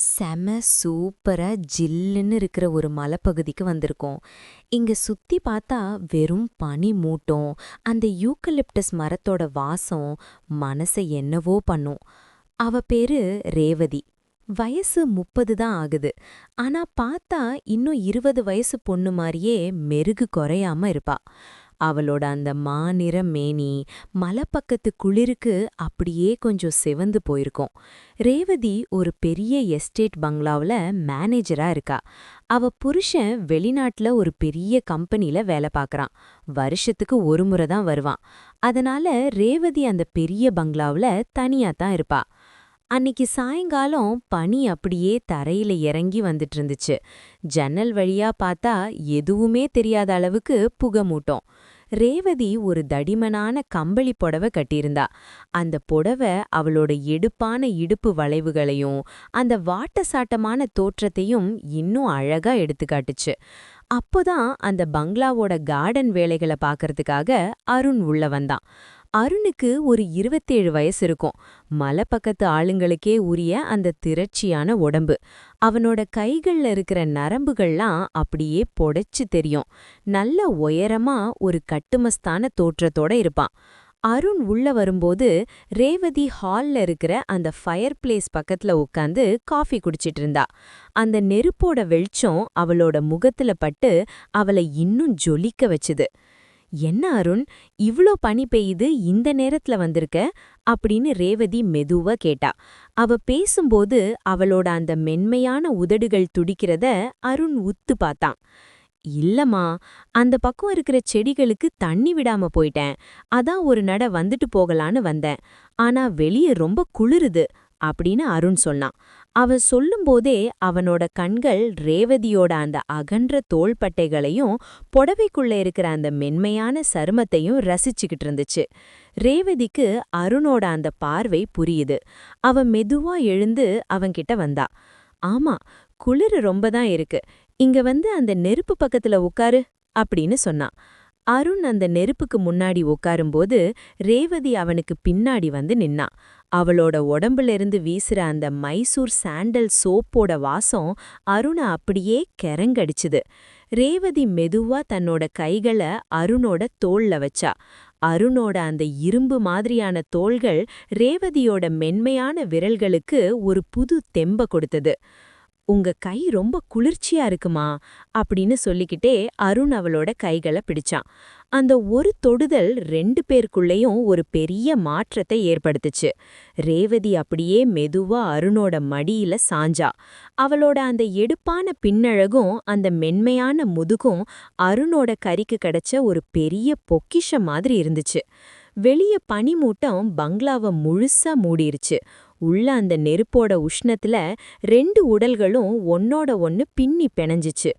செம சூப்பரா ஜில்லுன்னு இருக்கிற ஒரு மலைப்பகுதிக்கு வந்திருக்கோம். இங்க சுத்தி பார்த்தா வெறும் பனி மூட்டம், அந்த யூக்கலிப்டஸ் மரத்தோட வாசம் மனச என்னவோ பண்ணும். அவ பேரு ரேவதி. வயசு 30 தான் ஆகுது. ஆனா பார்த்தா இன்னும் 20 வயசு பொண்ணு மாரியே மெருகு குறையாம இருப்பா. அவளோட அந்த மாநிற மேனி மலைப்பக்கத்து குளிருக்கு அப்படியே கொஞ்சம் சிவந்து போயிருக்கும். ரேவதி ஒரு பெரிய எஸ்டேட் பங்களாவுல மேனேஜரா இருக்கா. அவ புருஷன் வெளிநாட்டுல ஒரு பெரிய கம்பெனில வேலை பார்க்கறான். வருஷத்துக்கு ஒரு முறை தான் வருவான். அதனால ரேவதி அந்த பெரிய பங்களாவுல தனியா தான் இருப்பா. அன்னிக்கு சாயங்காலம் பனி அப்படியே தரையில இறங்கி வந்துட்டு இருந்துச்சு. ஜன்னல் வழியா பார்த்தா எதுவுமே தெரியாத அளவுக்கு புகை மூட்டம். ரேவதி ஒரு தடிமனான கம்பளி புடவை கட்டியிருந்தா. அந்த புடவை அவளோட எடுப்பான இடுப்பு வளைவுகளையும் அந்த வாட்டசாட்டமான தோற்றத்தையும் இன்னும் அழகா எடுத்துக்காட்டுச்சு. அப்போதான் அந்த பங்களாவோட கார்டன் வேலைகளை பார்க்கறதுக்காக அருண் உள்ள வந்தான். அருணுக்கு ஒரு 27 வயசு இருக்கும். மலைப்பக்கத்து ஆளுங்களுக்கே உரிய அந்த திரட்சியான உடம்பு. அவனோட கைகள்ல இருக்கிற நரம்புகள்லாம் அப்படியே பொடைச்சு தெரியும். நல்ல உயரமா ஒரு கட்டுமஸ்தான தோற்றத்தோட இருப்பான். அருண் உள்ள வரும்போது ரேவதி ஹால்ல இருக்கிற அந்த ஃபயர் பிளேஸ் பக்கத்துல உட்காந்து காஃபி குடிச்சிட்டு இருந்தா. அந்த நெருப்போட வெளிச்சம் அவளோட முகத்துல பட்டு அவளை இன்னும் ஜொலிக்க வச்சுது. "என்ன அருண், இவ்ளோ பனி பெய்யுது, இந்த நேரத்துல வந்திருக்க?" அப்படின்னு ரேவதி மெதுவா கேட்டா. அவ பேசும்போது அவளோட அந்த மென்மையான உதடுகள் துடிக்கிறத அருண் உத்து பார்த்தான். "இல்லம்மா, அந்த பக்கம் இருக்கிற செடிகளுக்கு தண்ணி விடாம போயிட்டேன். அதான் ஒரு நட வந்துட்டு போகலான்னு வந்தேன். ஆனா வெளிய ரொம்ப குளிருது" அப்படின்னு அருண் சொன்னான். அவன் சொல்லும்போதே அவனோட கண்கள் ரேவதியோட அந்த அகன்ற தோள்பட்டைகளையும் புடவைக்குள்ள இருக்கிற அந்த மென்மையான சருமத்தையும் ரசிச்சுக்கிட்டு இருந்துச்சு. ரேவதிக்கு அருணோட அந்த பார்வை புரியுது. அவ மெதுவா எழுந்து அவன்கிட்ட வந்தா. "ஆமா, குளிரு ரொம்ப தான் இருக்கு. இங்க வந்து அந்த நெருப்பு பக்கத்துல உட்காரு" அப்படின்னு சொன்னான். அருண் அந்த நெருப்புக்கு முன்னாடி உட்காரும்போது ரேவதி அவனுக்கு பின்னாடி வந்து நின்னா. அவளோட உடம்புல இருந்து வீசுற அந்த மைசூர் சாண்டல் சோப்போட வாசம் அருண அப்படியே கெரங்கடிச்சுது. ரேவதி மெதுவா தன்னோட கைகள அருணோட தோள்ல வச்சா. அருணோட அந்த இரும்பு மாதிரியான தோள்கள் ரேவதியோட மென்மையான விரல்களுக்கு ஒரு புது தெம்ப கொடுத்தது. "உங்க கை ரொம்ப குளிர்ச்சியா இருக்குமா?" அப்படின்னு சொல்லிக்கிட்டே அருண் அவளோட கைகளை பிடிச்சான். அந்த ஒரு தொடுதல் 2 பேருக்குள்ளேயும் ஒரு பெரிய மாற்றத்தை ஏற்படுத்துச்சு. ரேவதி அப்படியே மெதுவா அருணோட மடியில சாஞ்சா. அவளோட அந்த எடுப்பான பின்னழகும் அந்த மென்மையான முதுகும் அருணோட கரிக்கு கிடைச்ச ஒரு பெரிய பொக்கிஷம் மாதிரி இருந்துச்சு. வெளிய பனிமூட்டம் பங்களாவை முழுசா மூடிருச்சு. உள்ள அந்த நெருப்போட உஷ்ணத்துல 2 உடல்களும் ஒன்னோட ஒன்னு பின்னி பிணைஞ்சிச்சு.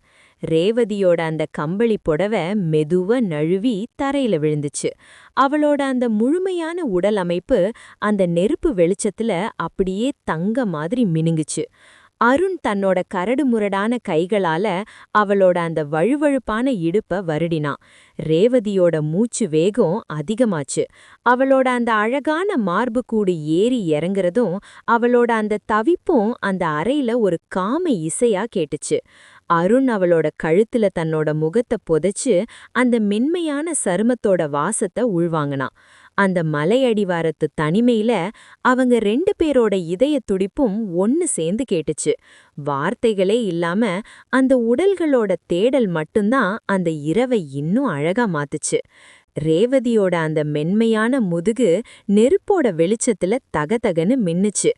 ரேவதியோட அந்த கம்பளி புடவை மெதுவா நழுவி தரையில விழுந்துச்சு. அவளோட அந்த முழுமையான உடல் அமைப்பு அந்த நெருப்பு வெளிச்சத்துல அப்படியே தங்க மாதிரி மினுங்குச்சு. அருண் தன்னோட கரடுமுரடான கைகளால அவளோட அந்த வழுவழுப்பான இடுப்ப வருடினான். ரேவதியோட மூச்சு வேகம் அதிகமாச்சு. அவளோட அந்த அழகான மார்புக்கூடு ஏறி இறங்குறதும் அவளோட அந்த தவிப்பும் அந்த அறையில ஒரு காம இசையா கேட்டுச்சு. அருண் அவளோட கழுத்துல தன்னோட முகத்தை புதைச்சு அந்த மென்மையான சருமத்தோட வாசத்தை உள்வாங்கினான். அந்த மலையடிவாரத்து தனிமையில அவங்க 2 பேரோட இதய துடிப்பும் ஒன்னு சேர்ந்து கேட்டுச்சு. வார்த்தைகளே இல்லாம அந்த உடல்களோட தேடல் மட்டும்தான் அந்த இரவை இன்னும் அழகா மாத்துச்சு. ரேவதியோட அந்த மென்மையான முதுகு நெருப்போட வெளிச்சத்துல தகதகன்னு மின்னுச்சு.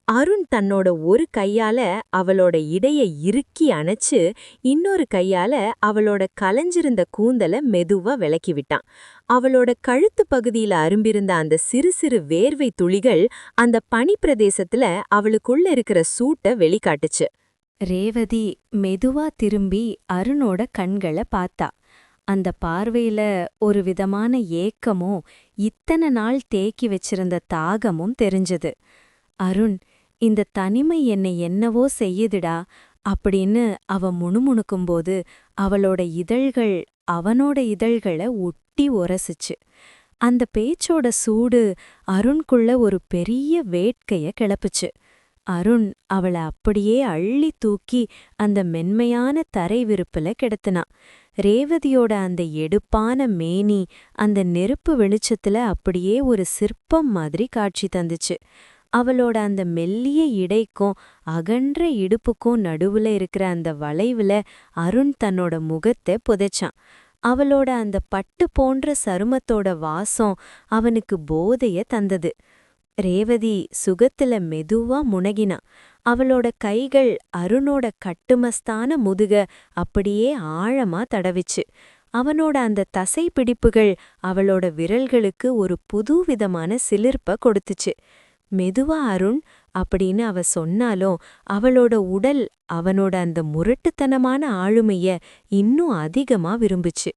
அருண் தன்னோட ஒரு கையால அவளோட இடைய இறுக்கி அணைச்சு இன்னொரு கையால அவளோட கலைஞ்சிருந்த கூந்தல மெதுவா விலக்கி விட்டான். அவளோட கழுத்து பகுதியில அரும்பிருந்த அந்த சிறு சிறு வேர்வை துளிகள் அந்த பனிப்பிரதேசத்துல அவளுக்குள்ள இருக்கிற சூட்டை வெளிக்காட்டுச்சு. ரேவதி மெதுவா திரும்பி அருணோட கண்களை பார்த்தா. அந்த பார்வையில ஒரு விதமான ஏக்கமும் இத்தனை நாள் தேக்கி வச்சிருந்த தாகமும் தெரிஞ்சது. "அருண், இந்த தனிமை என்னை என்னவோ செய்யுதுடா" அப்படின்னு அவ முணுமுணுக்கும்போது அவளோட இதழ்கள் அவனோட இதழ்களை ஒட்டி உரசுச்சு. அந்த பேச்சோட சூடு அருண்குள்ள ஒரு பெரிய வேட்கைய கிளப்புச்சு. அருண் அவள அப்படியே அள்ளி தூக்கி அந்த மென்மையான தரை விருப்புல கிடத்தினான். ரேவதியோட அந்த எடுப்பான மேனி அந்த நெருப்பு வெளிச்சத்துல அப்படியே ஒரு சிற்பம் மாதிரி காட்சி தந்துச்சு. அவளோட அந்த மெல்லிய இடைக்கும் அகன்ற இடுப்புக்கும் நடுவுல இருக்கிற அந்த வளைவுல அருண் தன்னோட முகத்தை புதைச்சான். அவளோட அந்த பட்டு போன்ற சருமத்தோட வாசம் அவனுக்கு போதைய தந்தது. ரேவதி சுகத்துல மெதுவா முனகினா. அவளோட கைகள் அருணோட கட்டுமஸ்தான முதுக அப்படியே ஆழமா தடவிச்சு. அவனோட அந்த தசை பிடிப்புகள் அவளோட விரல்களுக்கு ஒரு புதுவிதமான சிலிர்ப்ப கொடுத்துச்சு. மெதுவா அருண் அப்படின்னு அவ சொன்னாலும் அவளோட உடல் அவனோட அந்த முரட்டுத்தனமான ஆளுமைய இன்னும் அதிகமா விரும்புச்சு.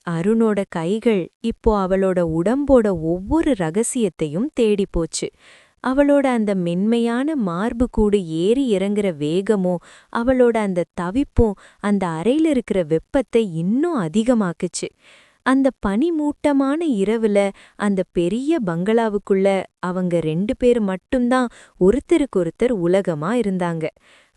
அருணோட கைகள் இப்போ அவளோட உடம்போட ஒவ்வொரு ரகசியத்தையும் தேடி போச்சு. அவளோட அந்த மென்மையான மார்பு கூடு ஏறி இறங்குற வேகமும் அவளோட அந்த தவிப்பும் அந்த அறையில இருக்கிற வெப்பத்தை இன்னும் அதிகமாக்குச்சு. அந்த பனிமூட்டமான இரவுல அந்த பெரிய பங்களாவுக்குள்ள அவங்க 2 பேர் மட்டும்தான் ஒருத்தருக்கொருத்தர் உலகமா இருந்தாங்க.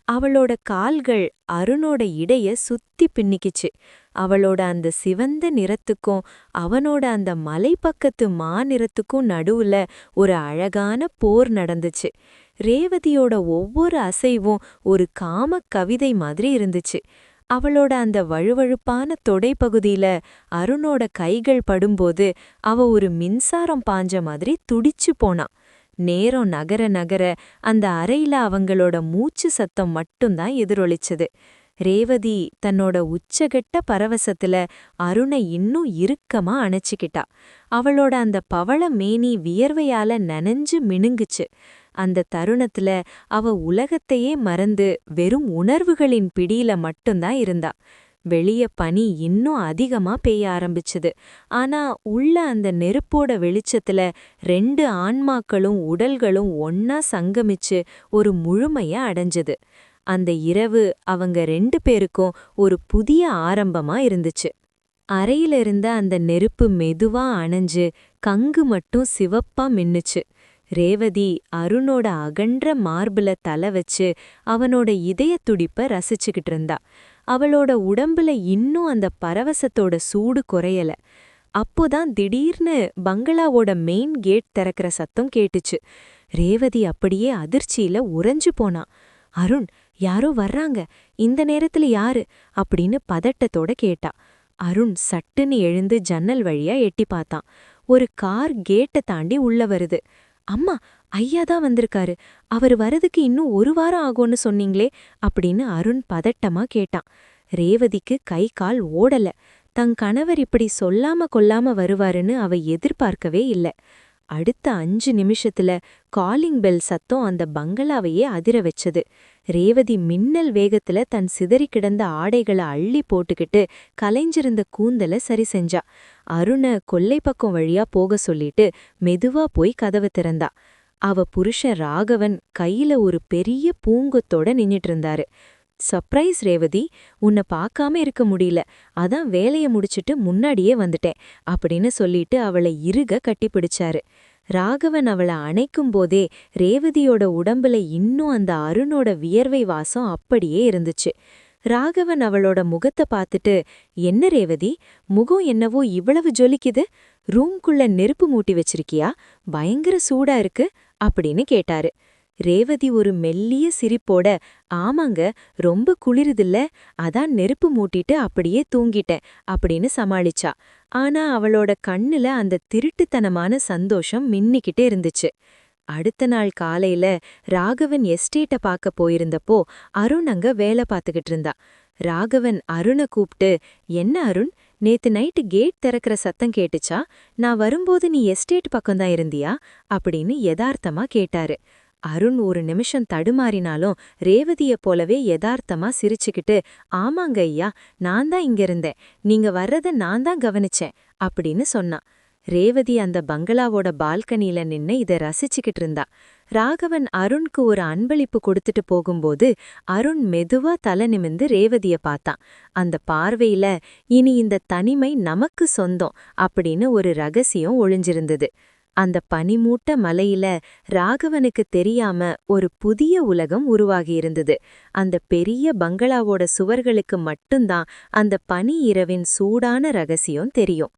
அவளோட கால்கள் அருணோட இடைய சுத்தி பின்னிக்கிச்சு. அவளோட அந்த சிவந்த நிறத்துக்கும் அவனோட அந்த மலைப்பக்கத்து மாநிறத்துக்கும் நடுவுல ஒரு அழகான போர் நடந்துச்சு. ரேவதியோட ஒவ்வொரு அசைவும் ஒரு காமக் கவிதை மாதிரி இருந்துச்சு. அவளோட அந்த வழுவழுப்பான தொடைப்பகுதியில அருணோட கைகள் படும்போது அவ ஒரு மின்சாரம் பாஞ்ச மாதிரி துடிச்சு போனா. நேரம் நகர நகர அந்த அறையில அவங்களோட மூச்சு சத்தம் மட்டும்தான் எதிரொலிச்சது. ரேவதி தன்னோட உச்சகட்ட பரவசத்துல அருணை இன்னும் இறுக்கமா அணைச்சிக்கிட்டா. அவளோட அந்த பவள மேனி வியர்வையால நனைஞ்சு மினுங்குச்சு. அந்த தருணத்துல அவ உலகத்தையே மறந்து வெறும் உணர்வுகளின் பிடியில மட்டும்தான் இருந்தா. வெளிய பனி இன்னும் அதிகமா பெய்ய ஆரம்பிச்சுது. ஆனா உள்ள அந்த நெருப்போட வெளிச்சத்துல 2 ஆன்மாக்களும் உடல்களும் ஒன்னா சங்கமிச்சு ஒரு முழுமைய அடைஞ்சது. அந்த இரவு அவங்க 2 பேருக்கும் ஒரு புதிய ஆரம்பமா இருந்துச்சு. அறையில இருந்த அந்த நெருப்பு மெதுவா அணைஞ்சு கங்கு மட்டும் சிவப்பா மின்னுச்சு. ரேவதி அருணோட அகன்ற மார்புல தலை வச்சு அவனோட இதய துடிப்ப ரசிச்சுக்கிட்டு இருந்தா. அவளோட உடம்புல இன்னும் அந்த பரவசத்தோட சூடு குறையல. அப்போதான் திடீர்னு பங்களாவோட மெயின் கேட் திறக்கிற சத்தம் கேட்டுச்சு. ரேவதி அப்படியே அதிர்ச்சியில உறைஞ்சு போனா. அருண், யாரோ வர்றாங்க, இந்த நேரத்துல யாரு அப்படின்னு பதட்டத்தோட கேட்டா. அருண் சட்டுன்னு எழுந்து ஜன்னல் வழியா எட்டி பார்த்தான். ஒரு கார் கேட்டை தாண்டி உள்ள வருது. அம்மா, ஐயாதான் வந்திருக்காரு. அவரு வரதுக்கு இன்னும் 1 வாரம் ஆகும்னு சொன்னீங்களே அப்படின்னு அருண் பதட்டமா கேட்டான். ரேவதிக்கு கை கால் ஓடல. தன் கணவர் இப்படி சொல்லாம கொல்லாம வருவாருன்னு அவ எதிர்பார்க்கவே இல்ல. அடுத்த 5 நிமிஷத்துல காலிங் பெல் சத்தம் அந்த பங்களாவையே அதிர வச்சது. ரேவதி மின்னல் வேகத்துல தன் சிதறி கிடந்த ஆடைகளை அள்ளி போட்டுக்கிட்டு கலைஞ்சிருந்த கூந்தல சரி செஞ்சா. அருண கொல்லை பக்கம் வழியா போக சொல்லிட்டு மெதுவா போய் கதவை திறந்தா. அவ புருஷன் ராகவன் கையில ஒரு பெரிய பூங்கொத்தோட நின்னுட்டு இருந்தாரு. சர்ப்ரைஸ் ரேவதி, உன்னை பார்க்காம இருக்க முடியல, அதான் வேலைய முடிச்சிட்டு முன்னாடியே வந்துட்டேன் அப்படின்னு சொல்லிட்டு அவளை இறுக கட்டிப்பிடிச்சாரு. ராகவன் அவளை அணைக்கும் போதே ரேவதியோட உடம்புல இன்னும் அந்த அருணோட வியர்வை வாசம் அப்படியே இருந்துச்சு. ராகவன் அவளோட முகத்தை பார்த்துட்டு, என்ன ரேவதி, முகம் என்னவோ இவ்வளவு ஜொலிக்குது, ரூம்குள்ள நெருப்பு மூட்டி வச்சிருக்கியா, பயங்கர சூடா இருக்கு அப்படின்னு கேட்டாரு. ரேவதி ஒரு மெல்லிய சிரிப்போட, ஆமாங்க, ரொம்ப குளிருதில்ல, அதான் நெருப்பு மூட்டிட்டு அப்படியே தூங்கிட்டேன் அப்படின்னு சமாளிச்சா. ஆனா அவளோட கண்ணுல அந்த திருட்டுத்தனமான சந்தோஷம் மின்னிக்கிட்டே இருந்துச்சு. அடுத்த நாள் காலையில ராகவன் எஸ்டேட்ட பார்க்க போயிருந்தப்போ அருண் அங்க வேலை பார்த்துக்கிட்டு இருந்தா. ராகவன் அருணை கூப்பிட்டு, என்ன அருண், நேத்து நைட்டு கேட் திறக்கிற சத்தம் கேட்டுச்சா, நான் வரும்போது நீ எஸ்டேட் பக்கம்தான் இருந்தியா அப்படின்னு யதார்த்தமா கேட்டாரு. அருண் ஒரு நிமிஷம் தடுமாறினாலும் ரேவதிய போலவே யதார்த்தமா சிரிச்சுக்கிட்டு, ஆமாங்க ஐயா, நான் தான் இங்க இருந்தேன், நீங்க வர்றத நான் தான் கவனிச்சேன் அப்படின்னு சொன்னான். ரேவதி அந்த பங்களாவோட பால்கனியில நின்னு இத ரசிச்சுக்கிட்டு இருந்தா. ராகவன் அருண்க்கு ஒரு அன்பளிப்பு கொடுத்துட்டு போகும்போது அருண் மெதுவா தலை நிமிந்து ரேவதிய பார்த்தான். அந்த பார்வையில இனி இந்த தனிமை நமக்கு சொந்தம் அப்படின்னு ஒரு ரகசியம் ஒளிஞ்சிருந்தது. அந்த பனிமூட்ட மலையில ராகவனுக்கு தெரியாம ஒரு புதிய உலகம் உருவாகியிருந்தது. அந்த பெரிய பங்களாவோட சுவர்களுக்கு மட்டும்தான் அந்த பனி இரவின் சூடான ரகசியம் தெரியும்.